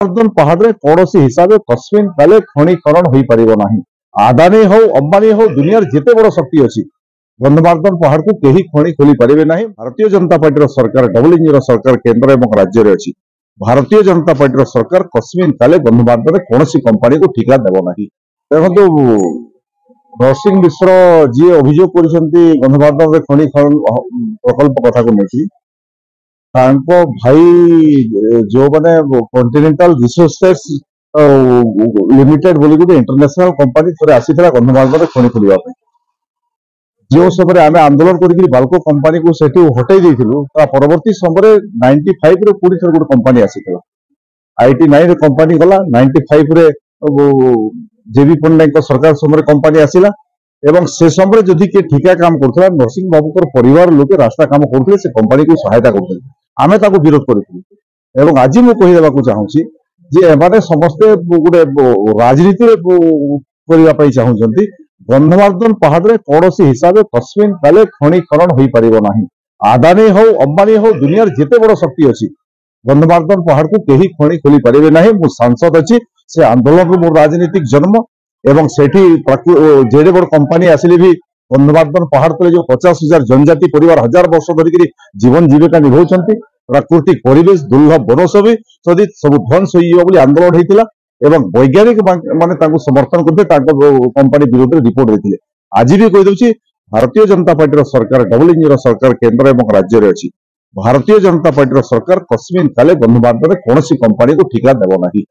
ବର୍ଦ୍ଧନ ପାହାଡ଼ରେ କୌଣସି ହିସାବରେ କସ୍ମିନ୍ କାଲେ ଖଣିକରଣ ହୋଇପାରିବ ନାହିଁ। ଆଦାନୀ ହଉ ଅମ୍ବାନୀ ହଉ ଦୁନିଆର ଯେତେ ବଡ଼ ଶକ୍ତି ଅଛି ଗନ୍ଧମାର୍ଦ୍ଦନ ପାହାଡ଼କୁ କେହି ଖଣି ଖୋଲି ପାରିବେ ନାହିଁ। ଭାରତୀୟ ଜନତା ପାର୍ଟିର ସରକାର ଡବଲ ଇଞ୍ଜିନର ସରକାର କେନ୍ଦ୍ର ଏବଂ ରାଜ୍ୟରେ ଅଛି। ଭାରତୀୟ ଜନତା ପାର୍ଟିର ସରକାର କସ୍ମିନ୍ କାଲେ ଗନ୍ଧମାର୍ଦ୍ଦନରେ କୌଣସି କମ୍ପାନୀକୁ ଠିକା ଦେବ ନାହିଁ। ଦେଖନ୍ତୁ ନରସିଂହ ମିଶ୍ର ଯିଏ ଅଭିଯୋଗ କରିଛନ୍ତି ଗନ୍ଧମାର୍ଦ୍ଦନରେ ଖଣି ପ୍ରକଳ୍ପ କଥାକୁ ନେଇକି ତାଙ୍କ ଭାଇ ଯୋଉମାନେ କଣ୍ଟିନେଣ୍ଟାଲ ରିସୋର୍ସେସ୍ ଲିମିଟେଡ୍ ବୋଲି ଗୋଟେ ଇଣ୍ଟରନ୍ୟାସନାଲ କମ୍ପାନୀ ଥରେ ଆସିଥିଲା ଗନ୍ଧମାର୍ଦ୍ଦନରେ ଖଣି ଖୋଲିବା ପାଇଁ। ଯେଉଁ ସମୟରେ ଆମେ ଆନ୍ଦୋଳନ କରିକି ବାଲ୍କୋ କମ୍ପାନୀକୁ ସେଠୁ ହଟେଇ ଦେଇଥିଲୁ ତା ପରବର୍ତ୍ତୀ ସମୟରେ 95ରେ ପୁଣି ଥରେ ଗୋଟେ କମ୍ପାନୀ ଆସିଥିଲା। 89ରେ କମ୍ପାନୀ ଗଲା, 95ରେ ଜେବି ପଟ୍ଟନାୟକଙ୍କ ସରକାର ସମୟରେ କମ୍ପାନୀ ଆସିଲା ଏବଂ ସେ ସମୟରେ ଯଦି କିଏ ଠିକା କାମ କରୁଥିଲା ନରସିଂହ ବାବୁଙ୍କର ପରିବାର ଲୋକେ ରାସ୍ତା କାମ କରୁଥିଲେ, ସେ କମ୍ପାନୀକୁ ସହାୟତା କରୁଥିଲେ, ଆମେ ତାକୁ ବିରୋଧ କରିଥିଲୁ। ଏବଂ ଆଜି ମୁଁ କହିଦେବାକୁ ଚାହୁଁଛି ଯେ ଏମାନେ ସମସ୍ତେ ଗୋଟେ ରାଜନୀତିରେ କରିବା ପାଇଁ ଚାହୁଁଛନ୍ତି। ଗନ୍ଧମାର୍ଦ୍ଦନ ପାହାଡ଼ରେ କୌଣସି ହିସାବରେ କସ୍ମିନ୍ କାଲେ ଖଣିକରଣ ହୋଇପାରିବ ନାହିଁ। ଆଦାନୀ ହଉ ଅମ୍ବାନୀ ହଉ ଦୁନିଆର ଯେତେ ବଡ଼ ଶକ୍ତି ଅଛି ଗନ୍ଧମାର୍ଦ୍ଦନ ପାହାଡ଼କୁ କେହି ଖଣି ଖୋଲି ପାରିବେ ନାହିଁ। ମୁଁ ସାଂସଦ ଅଛି, ସେ ଆନ୍ଦୋଳନରୁ ମୋର ରାଜନୈତିକ ଜନ୍ମ ଏବଂ ସେଠି ଯେଡ଼େ ବଡ଼ କମ୍ପାନୀ ଆସିଲେ ବି ଗନ୍ଧମାର୍ଦ୍ଦନ ପାହାଡ଼ ତଳେ ଯୋଉ 50,000 ଜନଜାତି ପରିବାର 1000 ବର୍ଷ ଧରିକି ଜୀବନ ଜୀବିକା ନିଭାଉଛନ୍ତି, ପ୍ରାକୃତିକ ପରିବେଶ ଦୁର୍ଲଭ ବନୌଷଧି ସବୁ ଧ୍ୱଂସ ହୋଇଯିବ ବୋଲି ଆନ୍ଦୋଳନ ହେଇଥିଲା ଏବଂ ବୈଜ୍ଞାନିକ ମାନେ ତାଙ୍କୁ ସମର୍ଥନ କରିଥିଲେ, ତାଙ୍କ କମ୍ପାନୀ ବିରୋଧରେ ରିପୋର୍ଟ ଦେଇଥିଲେ। ଆଜି ବି କହିଦେଉଛି ଭାରତୀୟ ଜନତା ପାର୍ଟିର ସରକାର ଡବଲ ଇଞ୍ଜିନର ସରକାର କେନ୍ଦ୍ର ଏବଂ ରାଜ୍ୟରେ ଅଛି। ଭାରତୀୟ ଜନତା ପାର୍ଟିର ସରକାର କସ୍ମିନ୍ କାଲେ ଗନ୍ଧମାର୍ଦ୍ଦନରେ କୌଣସି କମ୍ପାନୀକୁ ଠିକା ଦେବ ନାହିଁ।